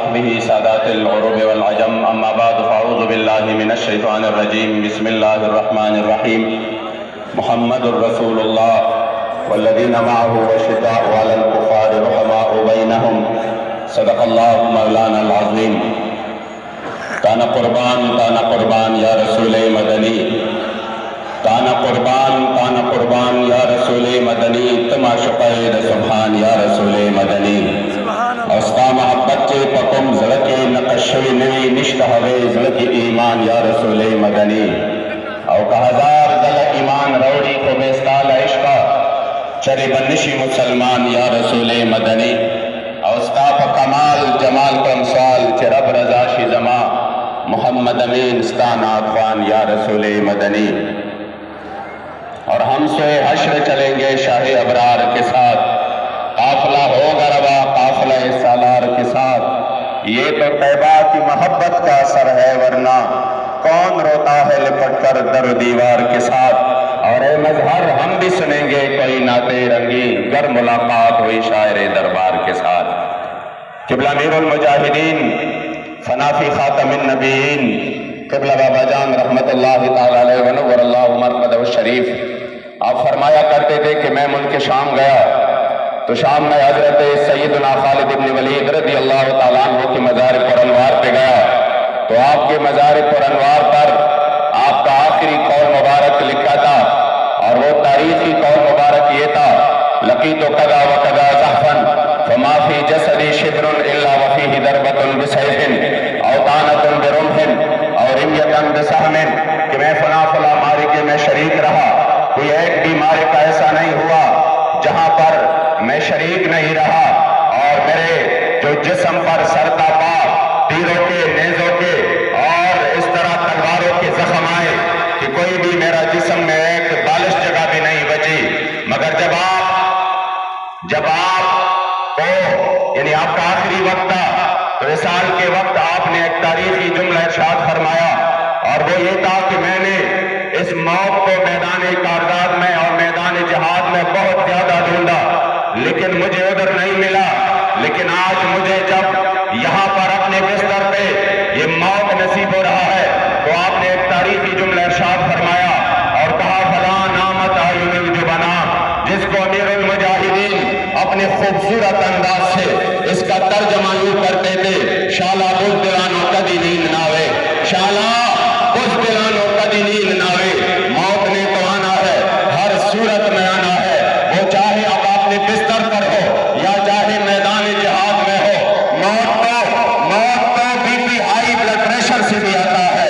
وصحبه سادات العرب والعجم اما بعد فاعوذ باللہ من الشیطان الرجیم بسم اللہ الرحمن الرحیم محمد رسول اللہ والذین معه اشداء علی الکفار رحماء بینہم صدق اللہ مولانا العظیم۔ تانا قربان یا رسول مدنی، تانا قربان یا رسول مدنی، تما شقید سبحان یا رسول مدنی۔ استا محبت چے پکم زلکی نقشوی نوی نشت ہوے زلکی ایمان یا رسول مدنی۔ او کہ ہزار دل ایمان روڑی کو بیستال عشقا چرے بنشی مسلمان یا رسول مدنی۔ او استا پا کمال جمال کم سوال چے رب رضا شی زما محمد امین ستانا اخوان یا رسول مدنی۔ اور ہم سوئے حشر چلیں گے شاہ ابرار کے ساتھ، قافلہ ہوگا روا قافلہ سالار کے ساتھ۔ یہ تو طیبہ کی محبت کا اثر ہے، ورنہ کون روتا ہے لپٹ کر در و دیوار کے ساتھ۔ اور اے مظہر ہم بھی سنیں گے کوئی نعتِ رنگی گر ملاقات ہوئی شاعر دربار کے ساتھ۔ قبلہ امیر المجاہدین فنافی خاتم النبیین قبلہ بابا جان رحمت اللہ تعالیٰ علیہ ونور اللہ مرقدہ الشریف، آپ فرمایا کرتے تھے کہ میں ملک شام گیا تو شام میں حضرت سیدنا خالد بن ولید رضی اللہ تعالیٰ عنہ کی مزار پر انوار پہ گیا تو آپ کے مزار پر انوار پر آپ کا آخری قول مبارک لکھا تھا، اور وہ تاریخی قول مبارک یہ تھا: لقیت قضا و قضا زحفن فما فی جسدی شبر الا وفیہ دربت بسیف او طعنت برمح اور رمیت بسہم، کہ میں فلاں معرکے میں شریک رہا، کوئی ایک بھی معرکہ ایسا نہیں ہوا جہاں پر میں شریک نہیں رہا، اور میرے جو جسم پر سرتا پا تیروں کے نیزوں کے اور اس طرح تلواروں کے زخم آئے کہ کوئی بھی میرا جسم میں ایک بالش جگہ بھی نہیں بچی، مگر جب آپ کو یعنی آپ کا آخری وقت تھا تو وصال کے وقت آپ نے ایک تاریخی جملہ ارشاد فرمایا، اور وہ یہ تھا کہ میں نے اس موت کو میدان کارزاد میں اور میدان جہاد میں بہت زیادہ ڈھونڈا لیکن مجھے ادھر نہیں ملا، لیکن آج مجھے جب یہاں پر اپنے بستر پہ یہ موت نصیب ہو رہا ہے تو آپ نے ایک تاریخی جملہ ارشاد فرمایا اور کہا: فلاں نامت آیون الجبنا، جس کو امیر المجاہدین اپنے خوبصورت انداز سے اس کا ترجمہ یوں کرتے تھے: شالا بزدلانو کدی نیند ناوے، شالا بزدلانو کدی نیند ناوے۔ موت نے تو آنا ہے، ہر صورت میں آنا ہے، وہ چاہے اب اپنے بستر پر ہو یا چاہے میدان جہاد میں ہو۔ موت تو B P high blood pressure سے بھی آتا ہے،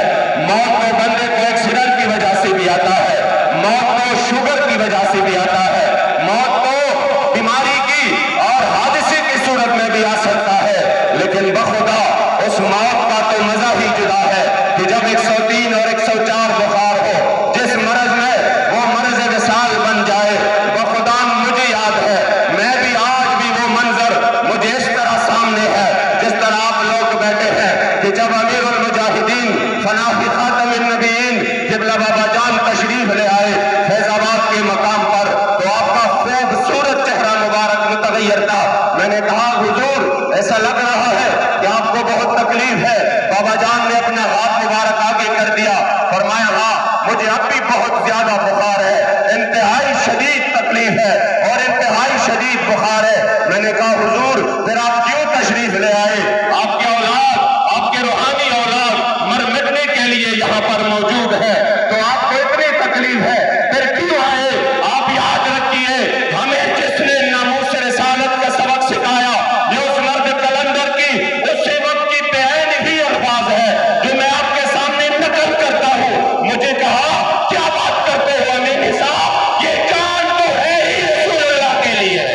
موت تو بندے کو ایکسیڈنٹ کی وجہ سے بھی آتا ہے، موت تو شوگر کی وجہ سے بھی آتا ہے، موت تو بیماری کی اور حادثے کی صورت میں بھی آ سکتا ہے، لیکن بخدا اس موت کا تو مزہ ہی جدا ہے کہ جب 103 اور 104 بخار ہو، جس مرض میں وہ مرض وصال بن جائے۔ بخدا مجھے یاد ہے، میں بھی آج بھی وہ منظر مجھے اس طرح سامنے ہے جس طرح آپ لوگ بیٹھے ہیں کہ جب امیر المجاہدین فنافی خاتم النبیین قبلہ بابا جان تشریف لے آئے فیض آباد کے مقام پر تو آپ کا خوبصورت چہرہ مبارک متغیر تھا۔ میں نے کہا: حضور ایسا لگ رہا ہے کہ آپ کو بہت تکلیف ہے۔ بابا جان نے اپنا ہاتھ مبارک آگے کر دیا، فرمایا: ہاں مجھے اب بھی بہت زیادہ بخار ہے، انتہائی شدید تکلیف ہے اور انتہائی شدید بخار ہے۔ میں نے کہا: حضور پھر آپ کیوں تشریف لے آئے؟ آپ کے اولاد، آپ کے روحانی اولاد مر مٹنے کے لیے یہاں پر موجود ہے، تو آپ کو اتنی تکلیف ہے، پھر کیوں آئے؟ آپ یاد رکھیے، ہمیں جس نے ناموس رسالت کا سبق سکھایا یہ اس مرد کلندر کی اسی وقت کی بے عین ہی الفاظ ہے جو میں آپ کے سامنے نقل کرتا ہوں۔ مجھے کہا: کیا بات کرتے ہو امین صاحب، یہ جان تو ہے ہی رسول اللہ کے لیے۔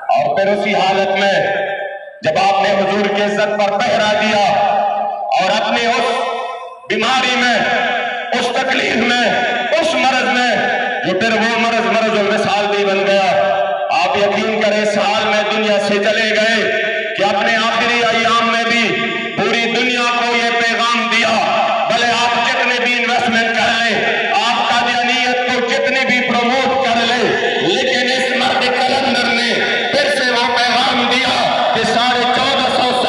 اور پھر اسی حالت میں جب آپ نے حضور کی عزت پر پہرا دیا اور اپنے اس بیماری میں، اس تکلیف میں، اس مرض میں جو پھر وہ مرض الوصال بھی بن گیا، آپ یقین کریں اس حال میں دنیا سے چلے گئے کہ اپنے آخری ایام میں بھی پوری دنیا کو یہ پیغام دیا: بھلے آپ جتنے بھی انویسٹمنٹ کر لیں، آپ قادیانیت کو جتنے بھی پروموٹ کر لیں، لیکن اس مرد کلندر نے پھر سے وہ پیغام دیا کہ 1450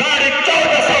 1450